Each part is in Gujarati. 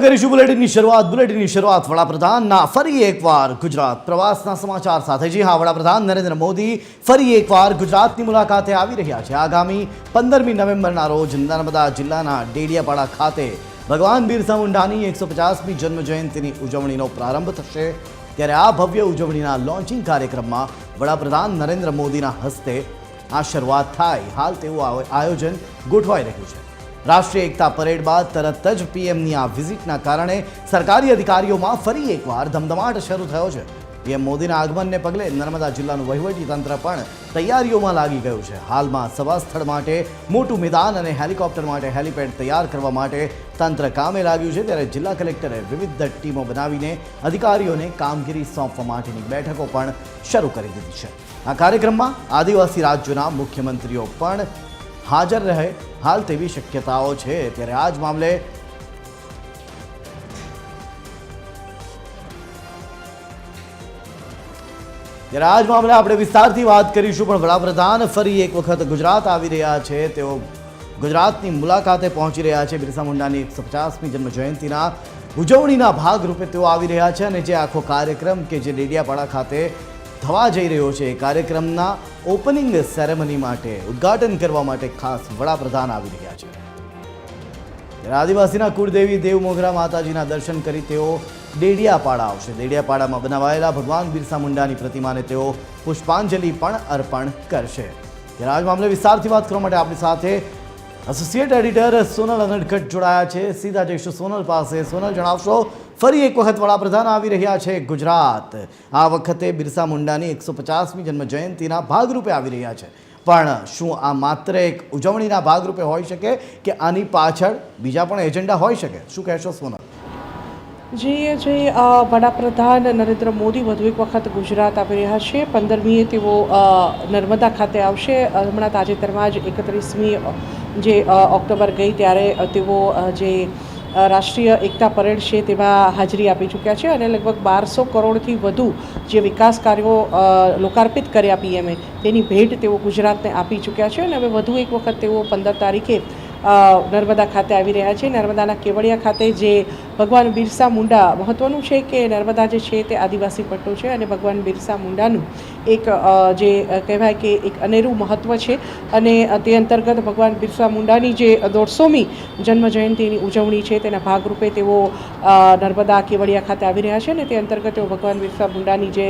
કરીશું બુલેટિનની શરૂઆત વડાપ્રધાનના ફરી એકવાર ગુજરાત પ્રવાસના સમાચાર સાથે। જી હા, વડાપ્રધાન નરેન્દ્ર મોદી ફરી એકવાર ગુજરાતની મુલાકાતે આવી રહ્યા છે। આગામી 15મી નવેમ્બરના રોજ નર્મદા જિલ્લાના ડેડિયાપાડા ખાતે ભગવાન બિરસા મુંડાની 150મી જન્મજયંતિની ઉજવણીનો પ્રારંભ થશે। ત્યારે આ ભવ્ય ઉજવણીના લોન્ચિંગ કાર્યક્રમમાં વડાપ્રધાન નરેન્દ્ર મોદીના હસ્તે આ શરૂઆત થાય હાલ તેવું આયોજન ગોઠવાઈ રહ્યું છે। રાષ્ટ્રીય એકતા પરેડ બાદ તરત જ પીએમની આ વિઝિટના કારણે સરકારી અધિકારીઓમાં ફરી એકવાર ધમધમાટ શરૂ થયો છે। પીએમ મોદીના આગમનને પગલે નર્મદા જિલ્લાનું વહીવટી તંત્ર પણ તૈયારીઓમાં લાગી ગયું છે। હાલમાં સભા સ્થળ માટે મોટું મેદાન અને હેલિકોપ્ટર માટે હેલિપેડ તૈયાર કરવા માટે તંત્ર કામે લાગ્યું છે। ત્યારે જિલ્લા કલેક્ટરે વિવિધ ટીમો બનાવીને અધિકારીઓને કામગીરી સોંપવા માટેની બેઠકો પણ શરૂ કરી દીધી છે। આ કાર્યક્રમમાં આદિવાસી રાજ્યોના મુખ્યમંત્રીઓ પણ હાજર રહે હાલ તેવી શક્યતાઓ છે। ત્યારે આ જ મામલે આપણે વિસ્તારથી વાત કરીશું, પણ વડાપ્રધાન ફરી એક વખત ગુજરાત આવી રહ્યા છે। તેઓ ગુજરાતની મુલાકાતે પહોંચી રહ્યા છે। બિરસા મુંડાની 150મી જન્મજયંતિના ઉજવણીના ભાગરૂપે તેઓ આવી રહ્યા છે અને જે આખો કાર્યક્રમ કે જે ડેડિયાપાડા ખાતે થવા જઈ રહ્યો છે એ કાર્યક્રમના ઓપનિંગ સેરેમની માટે ઉદ્ઘાટન કરવા માટે ખાસ વડાપ્રધાન આવી રહ્યા છે। આદિવાસીના કુળદેવી દેવ મોગરા માતાજીના દર્શન કરી તેઓ ડેડિયાપાડા આવશે। ડેડિયાપાડામાં બનાવાયેલા ભગવાન બિરસા મુંડાની પ્રતિમાને તેઓ પુષ્પાંજલિ પણ અર્પણ કરશે। ત્યારે આ મામલે વિસ્તારથી વાત કરવા માટે આપણી સાથે એસોસિએટ એડિટર સોનલ અનડકટ જોડાયા છે। સીધા જઈશું સોનલ પાસે। સોનલ, જણાવશો, ફરી એક વખત વડાપ્રધાન આવી રહ્યા છે ગુજરાત। આ વખતે બિરસા મુંડાની 150મી જન્મજયંતિના ભાગરૂપે આવી રહ્યા છે, પણ શું આ માત્ર એક ઉજવણીના ભાગરૂપે હોઈ શકે કે આની પાછળ બીજા પણ એજન્ડા હોઈ શકે? શું કહેશો સોનલ? જી, વડાપ્રધાન નરેન્દ્ર મોદી વધુ એક વખત ગુજરાત આવી રહ્યા છે। 15મીએ તેઓ નર્મદા ખાતે આવશે। હમણાં તાજેતરમાં જ 31મી જે ઓક્ટોબર ગઈ ત્યારે તેઓ જે રાષ્ટ્રીય એકતા પરેડ છે તેમાં હાજરી આપી ચૂક્યા છે અને લગભગ 1200 કરોડથી વધુ જે વિકાસ કાર્યો લોકાર્પિત કર્યા પીએમએ તેની ભેટ તેઓ ગુજરાતને આપી ચૂક્યા છે અને હવે વધુ એક વખત તેઓ 15 તારીખે નર્મદા ખાતે આવી રહ્યા છે। નર્મદાના કેવડિયા ખાતે જે ભગવાન બિરસા મુંડા, મહત્ત્વનું છે કે નર્મદા જે છે તે આદિવાસી પટ્ટો છે અને ભગવાન બિરસા મુંડાનું એક જે કહેવાય કે એક અનેરું મહત્ત્વ છે અને તે અંતર્ગત ભગવાન બિરસા મુંડાની જે 150મી જન્મજયંતિની ઉજવણી છે તેના ભાગરૂપે તેઓ નર્મદા કેવડિયા ખાતે આવી રહ્યા છે અને તે અંતર્ગત તેઓ ભગવાન બિરસા મુંડાની જે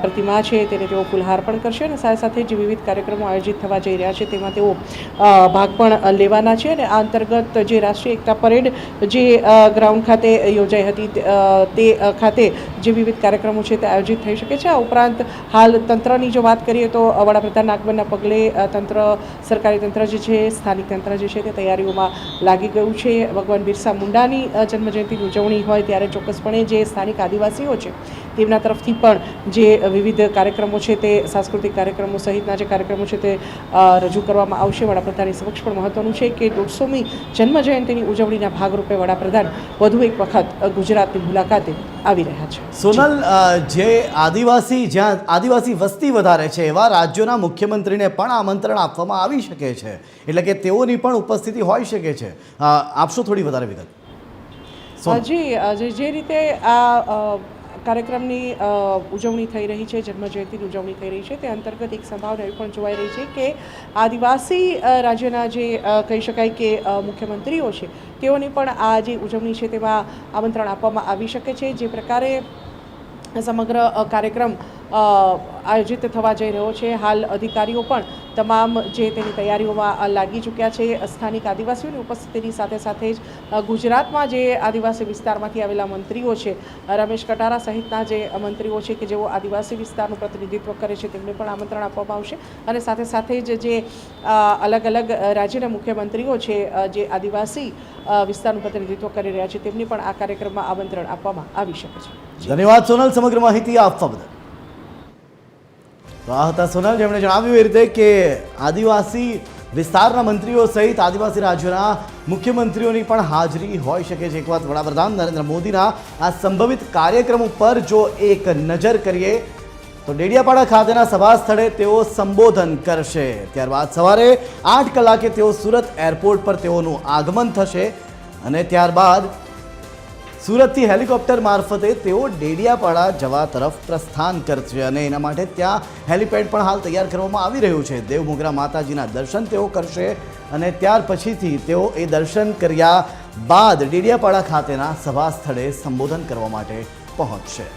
પ્રતિમા છે તેને તેઓ ફૂલહાર પણ કરશે અને સાથે સાથે જે વિવિધ કાર્યક્રમો આયોજિત થવા જઈ રહ્યા છે તેમાં તેઓ ભાગ પણ લેવાના છે। અને આ અંતર્ગત જે રાષ્ટ્રીય એકતા પરેડ જે ગ્રાઉન્ડ ખાતે યોજાઈ હતી તે ખાતે જે વિવિધ કાર્યક્રમો છે તે આયોજિત થઈ શકે છે। આ ઉપરાંત હાલ તંત્રની જો વાત કરીએ તો વડાપ્રધાનના આગમનના પગલે સરકારી તંત્ર જે છે, સ્થાનિક તંત્ર જે છે તે તૈયારીઓમાં લાગી ગયું છે। ભગવાન બિરસા મુંડાની જન્મજયંતિની ઉજવણી હોય ત્યારે ચોક્કસપણે જે સ્થાનિક આદિવાસીઓ છે તેમના તરફથી પણ જે વિવિધ કાર્યક્રમો છે તે સાંસ્કૃતિક કાર્યક્રમો સહિતના જે કાર્યક્રમો છે તે રજૂ કરવામાં આવશે। વડાપ્રધાનની સમક્ષ પણ મહત્વનું છે કે 150મી જન્મજયંતિની ઉજવણીના ભાગરૂપે વડાપ્રધાન વધુ એક વખત ગુજરાતની મુલાકાતે આવી રહ્યા છે। સોનલ, જ્યાં આદિવાસી વસ્તી વધારે છે એવા રાજ્યોના મુખ્યમંત્રીને પણ આમંત્રણ આપવામાં આવી શકે છે, એટલે કે તેઓની પણ ઉપસ્થિતિ હોઈ શકે છે। આપશો થોડી વધારે વિગત? જી, જે રીતે આ કાર્યક્રમની ઉજવણી થઈ રહી છે, જન્મજયંતિની ઉજવણી થઈ રહી છે તે અંતર્ગત એક સંભાવના એવી પણ જોવાઈ રહી છે કે આદિવાસી રાજ્યના જે કહી શકાય કે મુખ્યમંત્રીઓ છે તેઓની પણ આ જે ઉજવણી છે તેમાં આમંત્રણ આપવામાં આવી શકે છે। જે પ્રકારે સમગ્ર કાર્યક્રમ આયોજિત થવા જઈ રહ્યો છે, હાલ અધિકારીઓ પણ તમામ જે તેની તૈયારીઓમાં લાગી ચૂક્યા છે। સ્થાનિક આદિવાસીઓની ઉપસ્થિતિની સાથે સાથે જ ગુજરાતમાં જે આદિવાસી વિસ્તારમાંથી આવેલા મંત્રીઓ છે, રમેશ કટારા સહિતના જે મંત્રીઓ છે કે જેઓ આદિવાસી વિસ્તારનું પ્રતિનિધિત્વ કરે છે તેમને પણ આમંત્રણ આપવામાં આવશે અને સાથે સાથે જ જે અલગ અલગ રાજ્યના મુખ્યમંત્રીઓ છે જે આદિવાસી વિસ્તારનું પ્રતિનિધિત્વ કરી રહ્યા છે તેમની પણ આ કાર્યક્રમમાં આમંત્રણ આપવામાં આવી શકે છે। ધન્યવાદ સોનલ, સમગ્ર માહિતી આપવા બદલ। તો આ હતા સોનલ, જેમણે જણાવ્યું એ રીતે કે આદિવાસી વિસ્તારના મંત્રીઓ સહિત આદિવાસી રાજ્યોના મુખ્યમંત્રીઓની પણ હાજરી હોઈ શકે છે। એક વાત વડાપ્રધાન નરેન્દ્ર મોદીના આ સંભવિત કાર્યક્રમ ઉપર જો એક નજર કરીએ તો ડેડિયાપાડા ખાતેના સભા સ્થળે તેઓ સંબોધન કરશે। ત્યારબાદ સવારે 8 કલાકે તેઓ સુરત એરપોર્ટ પર તેઓનું આગમન થશે અને ત્યારબાદ સુરતથી હેલિકોપ્ટર મારફતે તેઓ ડેડિયાપાડા જવા તરફ પ્રસ્થાન કરશે અને એના માટે ત્યાં હેલિપેડ પણ હાલ તૈયાર કરવામાં આવી રહ્યું છે. દેવમોગરા માતાજીના દર્શન તેઓ કરશે અને ત્યાર પછીથી તેઓ એ દર્શન કર્યા બાદ ડેડિયાપાડા ખાતેના સભા સ્થળે સંબોધન કરવા માટે પહોંચશે.